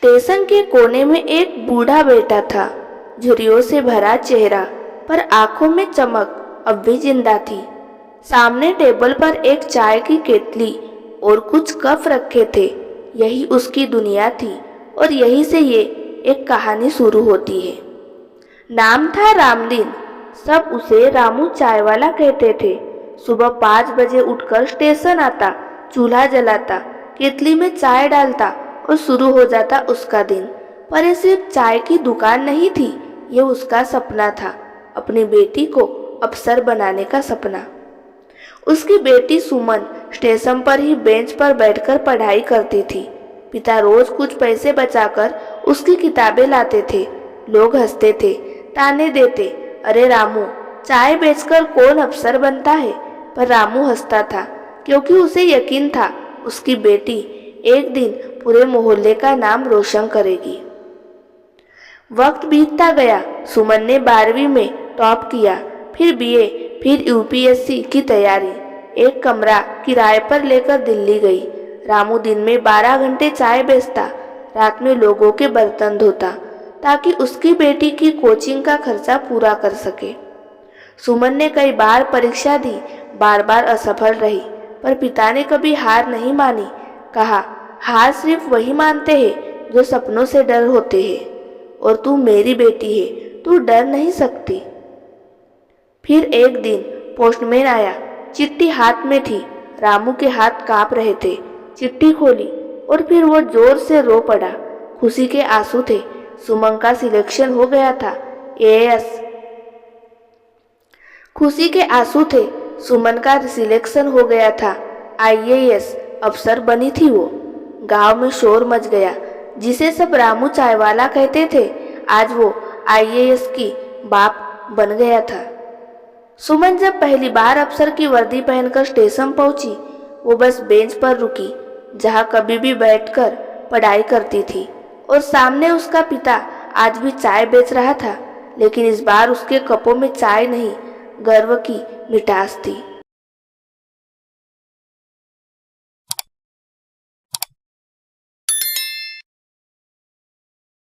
Station के कोने में एक बूढ़ा बैठा था, झुर्रियों से भरा चेहरा, पर आंखों में चमक अब भी जिंदा थी। सामने टेबल पर एक चाय की केतली और कुछ कप रखे थे। यही उसकी दुनिया थी और यहीं से ये एक कहानी शुरू होती है। नाम था रामदीन। सब उसे रामू चाय वाला कहते थे। सुबह 5 बजे उठकर स्टेशन आता, चूल्हा जलाता, केतली में चाय डालता और शुरू हो जाता उसका दिन। पर ये सिर्फ चाय की दुकान नहीं थी, ये उसका सपना था, अपनी बेटी को अफसर बनाने का सपना। उसकी बेटी सुमन स्टेशन पर ही बेंच पर बैठकर पढ़ाई करती थी। पिता रोज कुछ पैसे बचाकर उसकी किताबें लाते थे। लोग हंसते थे, ताने देते, अरे रामू, चाय बेचकर कौन अफसर बनता है। पर रामू हंसता था, क्योंकि उसे यकीन था उसकी बेटी एक दिन पूरे मोहल्ले का नाम रोशन करेगी। वक्त बीतता गया। सुमन ने 12वीं में टॉप किया, फिर बीए, फिर यूपीएससी की तैयारी। एक कमरा किराए पर लेकर दिल्ली गई। रामू दिन में 12 घंटे चाय बेचता, रात में लोगों के बर्तन धोता, ताकि उसकी बेटी की कोचिंग का खर्चा पूरा कर सके। सुमन ने कई बार परीक्षा दी, बार बार असफल रही, पर पिता ने कभी हार नहीं मानी। कहा, हार सिर्फ वही मानते हैं जो सपनों से डर होते हैं, और तू मेरी बेटी है, तू डर नहीं सकती। फिर एक दिन पोस्टमैन आया। चिट्ठी हाथ में थी। रामू के हाथ कांप रहे थे। चिट्ठी खोली और फिर वो जोर से रो पड़ा। खुशी के आंसू थे। सुमन का सिलेक्शन हो गया था, एएस। खुशी के आंसू थे। सुमन का सिलेक्शन हो गया था, आईएएस अफसर बनी थी वो। गांव में शोर मच गया। जिसे सब रामू चायवाला कहते थे, आज वो आईएएस की बाप बन गया था। सुमन जब पहली बार अफसर की वर्दी पहनकर स्टेशन पहुंची, वो बस बेंच पर रुकी, जहां कभी भी बैठकर पढ़ाई करती थी। और सामने उसका पिता आज भी चाय बेच रहा था, लेकिन इस बार उसके कपों में चाय नहीं, गर्व की मिठास थी।